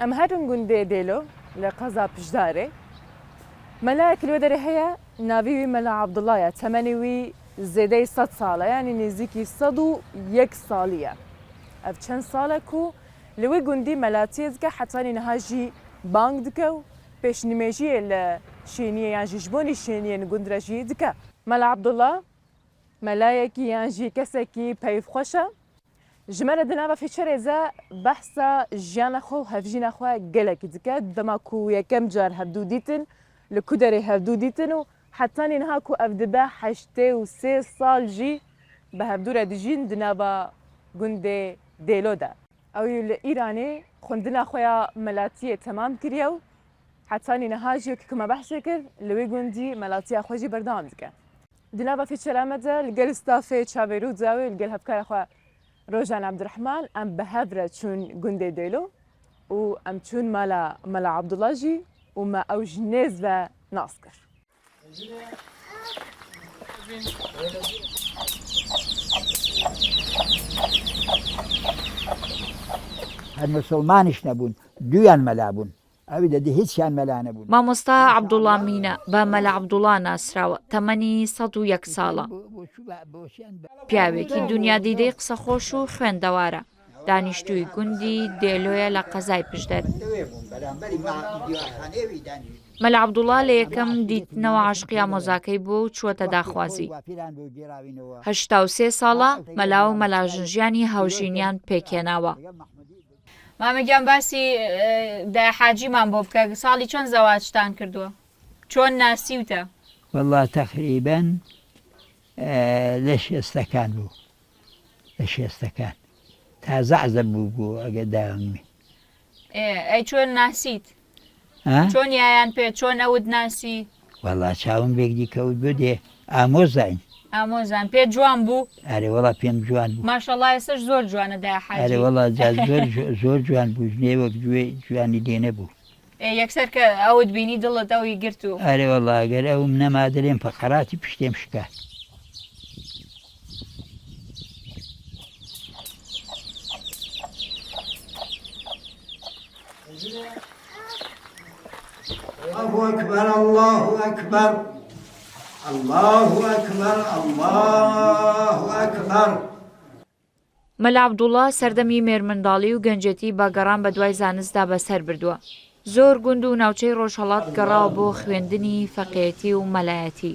ام هرن گونده دیلو لقضا پشداره ملاك الودري هي نافي ملا عبد الله يا تمنوي زيدي 100 ساله يعني نزيكي صدو يك صاليه اف چند سالكو لوي گوندي ملاتيزكا حتى نهاجي بانك دكو باش نماجي الشينيه يعني جبوني الشينيه نگوندراجي دكا ملا عبد الله ملايكي يعني كسكي بيف خوشه جمال دنابا في شريزة بحثا جيانا خو هفجينا خو قلك دكا دماكو يكم جار هبدو ديتن لكودري هبدو ديتن حتى نهاكو أفدبا حشتي وسي صال جي بهبدو ردجين دنابا قندي ديلو دا أو الإيراني خندنا خويا ملاتية تمام كريو حتى نهاجي كما بحشكر لوي قندي ملاتية خوجي بردام دكا دنابا في شلامة القل ستافي تشافيرو زاوي القل هبكار خوا روجان عبد الرحمن ام بهفره چون گنده دیلو و ام چون مالا عبد الله جی و ما او جنیز و ناسکر المسلمانش نبون دویان ملابون ئەوی دەدی هیچیان مەلا نەبوون. مامۆستا عەبدوڵڵا مینە بە مەلا عەبدوڵڵا ناسراوە تەمەنی 101 ساڵە. پیاوێکی دنیادیدەی قسەخۆش و خوێندەوارە. دانیشتووی گوندی دێلۆیە لە قەزای پشدەر. مەلا عەبدوڵڵا لە یەکەم دیتنەوە عاشقی ئامۆزاکەی بووە و چووەتە داخوازی. 83 ساڵە مەلا و مەلاژنژیانی هاوژینیان پێکێناوە. مامەگیان باسی داحاجیمان بۆ بکە ساڵی چۆن زەواجتان کردووە چۆن ناسیوتە؟ والله تقریبا لە شێستەکان بوو لە شێستەکان تازە عەزەب بوو ئەگە داوەمی. ئەی چۆن ناسیت؟ چۆن یایان پێ چۆن ئەوت ناسی؟ والله چاوم بێکدی کەوت بۆ دێ ئامۆزاین. ئامۆزان پێ جوان بوو؟ ئەرێ وەڵا پێم جوان بوو. ماشەڵڵا ئێستش زۆر جوانە داحاجی. ئەرێ وەڵا زۆر جوان بوو ژنێ وەک جوانی لێ نەبوو. یەکسەر کە ئەوت بینی دڵت ئەوی گرت و ئەرێ وەڵا ئەگەر ئەوم نەما دەڵێم فەقەراتی پشتێم شکات. الله أكبر الله أكبر الله أكبر الله أكبر. مەلا عەبدوڵڵا سەردەمی مێرمنداڵی و گەنجەتی بە گەڕان بە دوای زانستدا بەسەر بردووە. زۆر گوند و ناوچەی ڕۆژهەڵات گەڕاوە بۆ خوێندنی فەقێتی و مەلایەتی.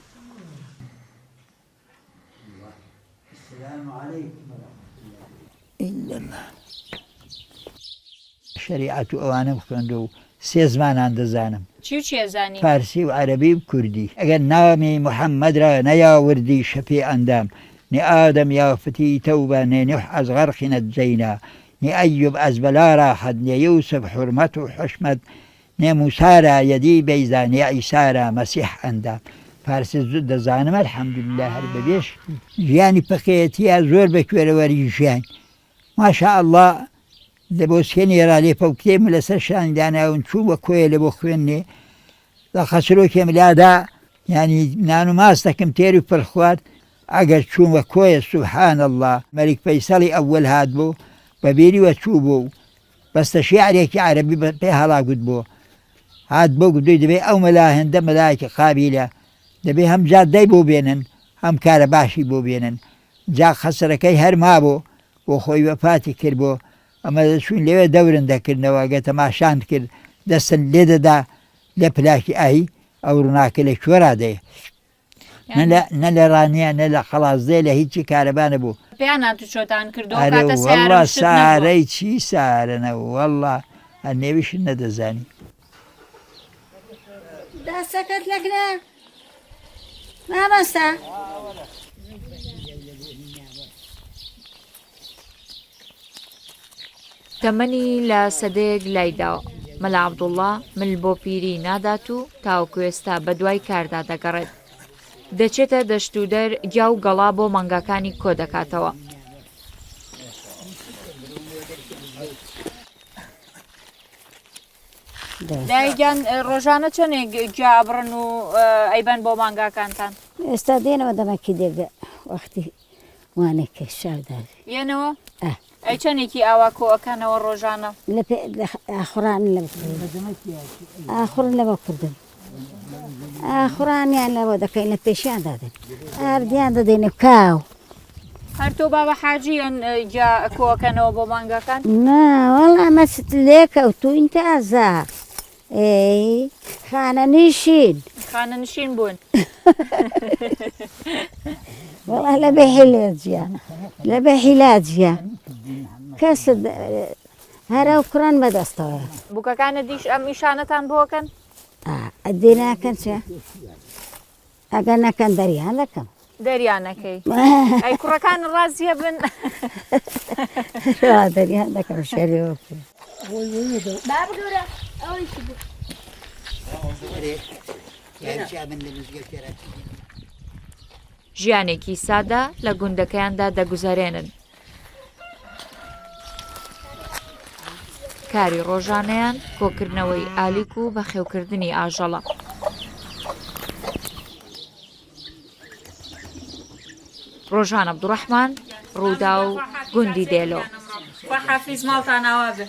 شریعەت و ئەوانم خوێندە و سێ زمانان دەزانم. چی و چێزانی؟ فارسی و عەرەبی و کوردی. ئەگەر نامی محەممەد را نەیاوردی شەفێ ئەندام نی ئادەم یافتی تەوبە نێ نوح ئەز غەرقی نەجەینا نی ئەیوب ئەز بەلا ڕاحەت نێ یوسف حورمەت و حشمەت نێ موسارا یەدی بەیزا نێ عیسارا مەسیح ئەندام. فارسی زوو دەزانم ئەلحەمدولله هەر بەبێش ژیانی فەقێتیە زۆر بەکوێرەوەری ژیان ماشاءالله لە بۆ سێنێرا لێ فەوکتێم لەسەر شانداناون چوو بە کۆیە لە بۆ خوێندنێ لە خەسرۆکێم لادا ینی نان و ماس دەکەم تێری پڕ خوارد ئەگەر چوون بە کۆیە سوبحان الله مەلیک فەیسەڵی ئەوەل هات بوو بە بیریوە چوو بوو بەستە شیعرێکی عەرەبی پێ هەڵاگوت بوو هات بۆ گوتووی دەبێ ئەو مەلا هێندە مەلایەکی قابیلە دەبێ هەم جادەی بۆ بێنن هەم کارە باشی بۆ بێنن جا خەسرەکەی هەرما بوو بۆ خۆی وەفاتی کرد بۆ ئەمە دەچوین لەوێ دەورن دەکردنەوە گە تەماشان کرد دەستن لێ دەدا لە پلاکی ئای ئەو ڕووناکە لە کوێرا دەیە نە لە ڕانیە نە لە خەڵازدێ لە هیچی کارەبانە بوو. پێیان هاتو چۆتان کردو وەڵڵا سارەی چی سارەنەوە وەڵڵا هەر نێویشت نەدەزانی. دەستەکەت لەکنە مامۆستا. تەمەنی لە سەدەیەک لایداوە. مەلا عەبدوڵڵا مل بۆ پیری نادات و تاوەکو ئێستا بە دوای کاردا دەگەڕێت. دەچێتە دەشت و دەر گیا و گەڵا بۆ مانگەکانی کۆ دەکاتەوە. دایگیان ڕۆژانە چەندێک گیا ئەبڕن و ئەیبەن بۆ مانگاکانتان؟ ئێستا دێنەوە دەمەکی دێگە وەختی وانێکە شاردار یەنەوە؟ ئەی چەندێکی ئاوا کۆەکەنەوە ڕۆژانە ئاخوران لە ئاخور لەوە کردن ئاخورانیان لەوە دەکەین لە پێشیان دادن ئاردیان دەدەینە کاو هەر تۆ بابە حاجیان جا کۆەکەنەوە بۆ مانگەکان ناوەڵا مەست لێکەوتوین تازە ئەی خانە نشین خانە نشین بوون وەڵا لە بەحیلاجیان لە بەحیلاجیە کەس هەرە و کوڕان بەدەستەوە بووکەکانە دیش ئەم ئیشانەتان بۆکەن ئەدێ ناکەن چە ئەگەر نەکەن دەریان دەکەم دەریانەکەی ئەی کوڕەکان ڕازیە بن دەریان دەکەم شەرەوە ژیانێکی سادە لە گوندەکەیاندا دەگوزارێنن. کاری ڕۆژانەیان کۆکردنەوەی ئالیک و بەخێوکردنی ئاژەڵە. ڕۆژان عەبدوڕەحمان، ڕوودا و گوندی دێلۆ. حافیز ماڵتان ئاوا بێ.